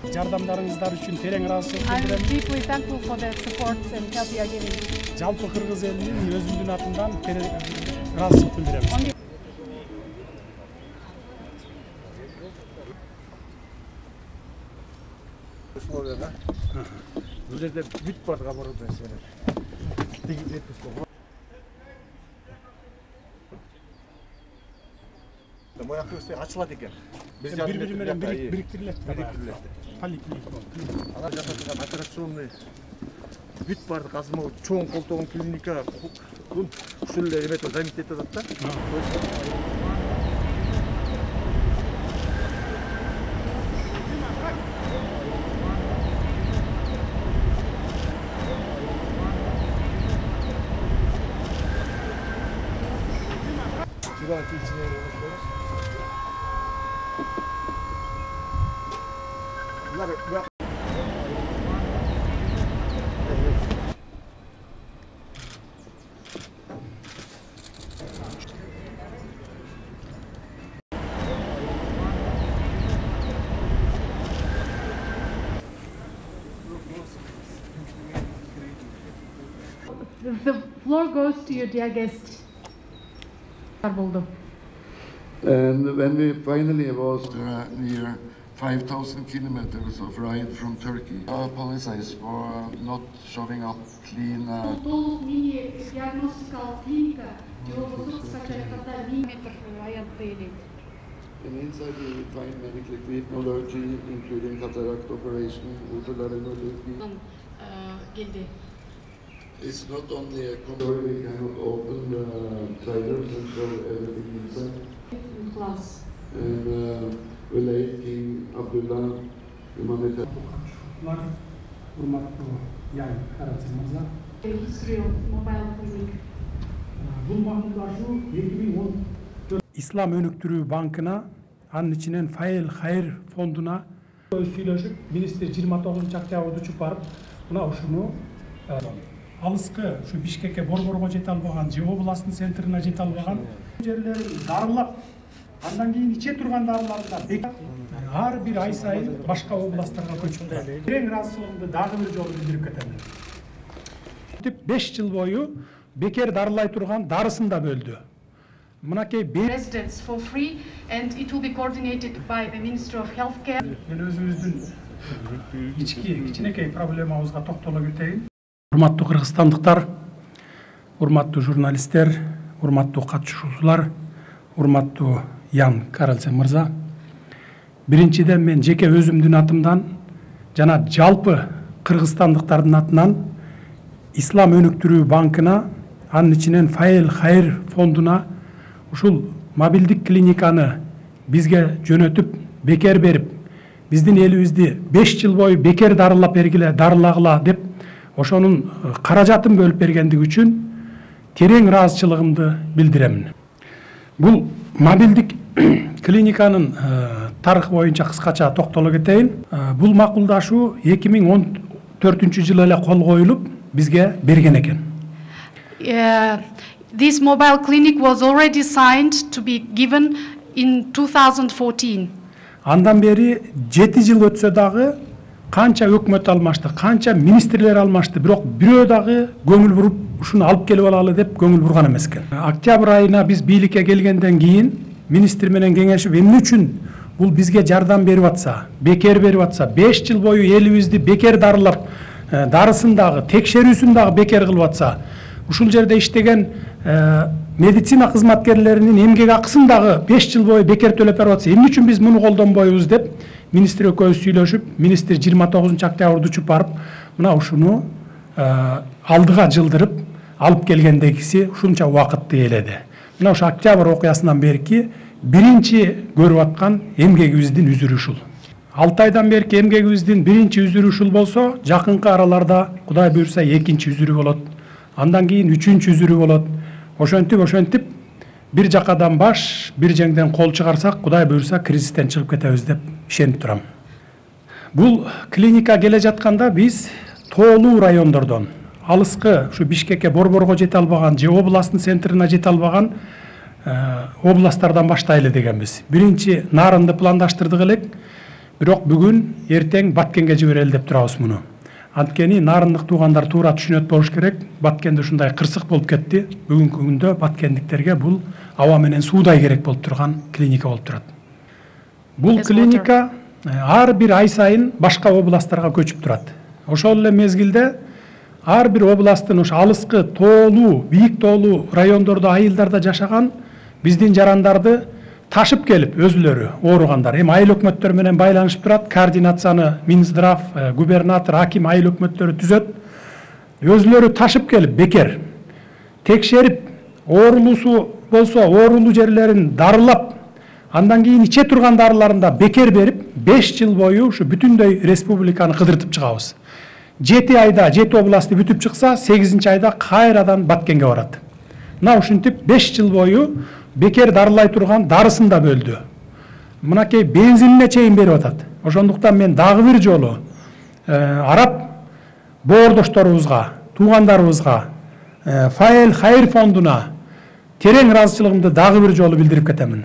Жардамдарыңыздар үчүн терең ыраазычылык I'm билдирем. deeply thankful for the support and help you are giving. Жалпы кыргыз элинин өзүмдүн атымдан терең ыраазычылык билдирем. Условияда. Бул жерде бүт бардык оборудование бар. Мояк көзде ачылат экен. Биз бири-бири менен бириктирилет. Поликлиника. Ана жакта турган операционный бүт бардык азыр могу чоң колтогон клиника ушул эле эметип заместить этип атат да. The floor goes to your dear guest. And when we finally was near 5,000 kilometers of ride from Turkey, I apologize for not showing up clean. And inside we find medical equipment, including cataract operation, otolaryngology. It's not only a computer, we cannot open the trailers and show everything inside. Class. And relate King Abdullah humanitarian. The history of mobile clinic. Ислам өнүктүрүү банкына, анын ичинен Файл Хайр фондуна сүйлөшүп, министр 29 октябрда учуп барып, мына ушуну алыскы ушу Бишкекке борборго жете албаган, же областын центрине жете албаган жерлерин дарылап, андан кийин иче турган дарыларды ар бир ай сайын башка областтарга көчүп турат. Терең ыраазычылыгымды дагы бир жолу билдирип кетем. 5 жыл бою бекер дарылай турган дарысын да бөлдү. Мынакей Residents for free, and it will be coordinated by the Minister of Healthcare. Мен өзүбүздүн кичинекей проблемабызга токтоло кетейин. Урматтуу кыргызстандыктар, урматтуу журналисттер, урматтуу катышуучулар, урматтуу Ян Каральце мырза. Биринчиден мен жеке өзүмдүн атымдан жана жалпы кыргызстандыктардын атынан Ислам өнүктүрүү банкына, анын ичинен Файл Хайр фондуна ушул мобилдик клиниканы бизге жөнөтүп, бекер берип, биздин элибизди 5 жыл бою бекер дарылап бергиле, дарылагыла деп ошонун каражатын бөлүп бергендиги үчүн терең ыраазычылыгымды билдирем. Бул мобилдик клиниканын тарыхы боюнча кыскача токтоло кетейин. Бул макулдашуу 2014 жылы эле кол коюлуп бизге берген экен. This mobile clinic was already signed to be given in 2014. Андан бери 7 жыл өтсө дагы канча өкмөт алмашты, канча министрлер алмашты, бирок бирөө дагы көңүл буруп ушуну алып келип алалы деп көңүл бурган эмес экен. Октябрь айына биз бийликке келгенден кийин министр менен кеңешип, эмне үчүн бул бизге жардам берип атса, бекер берип атса, 5 жыл бою элибизди бекер дарылап, дарысын дагы, текшерүүсүн дагы бекер кылып атса, ушул жерде иштеген медицина кызматкерлеринин эмгек акысын дагы 5 жыл бою бекер төлөп берип атса, эмне үчүн биз муну колдонбойбуз деп министр экөөбүз сүйлөшүп, министр 29 октябрда учуп барып, мына ушуну алдыга жылдырып алып келгендегиси ушунча убакытты эледи. Мына ушу октябрь окуясынан берки биринчи көрүп аткан эмгегибиздин үзүрү ушул. 6 айдан берки эмгегибиздин биринчи үзүрү ушул болсо, жакынкы араларда Кудай буйрса экинчи үзүрү болот. Андан кийин үчүнчү үзүрү болот. Ошентип бир жакадан баш, бир жеңден кол чыгарсак, Кудай буйрса кризистен чыгып кетебиз деп ишенип турам. Бул клиника келе жатканда биз тоолуу райондордон, алыскы ушу Бишкекке борборго жете албаган, же областын центрине жете албаган областтардан баштайлы дегенбиз. Биринчи Нарынды пландаштырдык элек, бирок бүгүн эртең Баткенге жиберели деп турабыз муну. Анткени нарындык туугандар туура түшүнөт болуш керек. Баткенде ушундай кырсык болуп кетти. Бүгүнкү күндө баткендиктерге бул аба менен суудай керек болуп турган клиника болуп турат. Бул клиника ар бир ай сайын башка областтарга көчүп турат. Ошол эле мезгилде ар бир областтын ушу алыскы тоолуу, бийик тоолуу райондордо, айылдарда жашаган биздин жарандарды ташып келип өзүлөрү ооругандар. Эми айыл өкмөттөр менен байланышып турат. Координацияны Минздрав, губернатор, аким, айыл өкмөттөрү түзөт. Өзүлөрү ташып келип бекер текшерип, оорулуусу болсо оорулуу жерлерин дарылап, андан кийин иче турган дарыларында бекер берип, 5 жыл бою ушу бүтүндөй республиканы кыдыртып чыгабыз. 7 айда 7 областты бүтүп чыкса, 8-чи айда кайрадан Баткенге барат. Мына ушинтип 5 жыл бою бекер дарылай турган дарысын да бөлдү. Мынакей бензинине чейин берип атат. Ошондуктан мен дагы бир жолу араб боордошторубузга, туугандарыбызга, Файл Хайыр фондуна терең ыраазычылыгымды дагы бир жолу билдирип кетемин.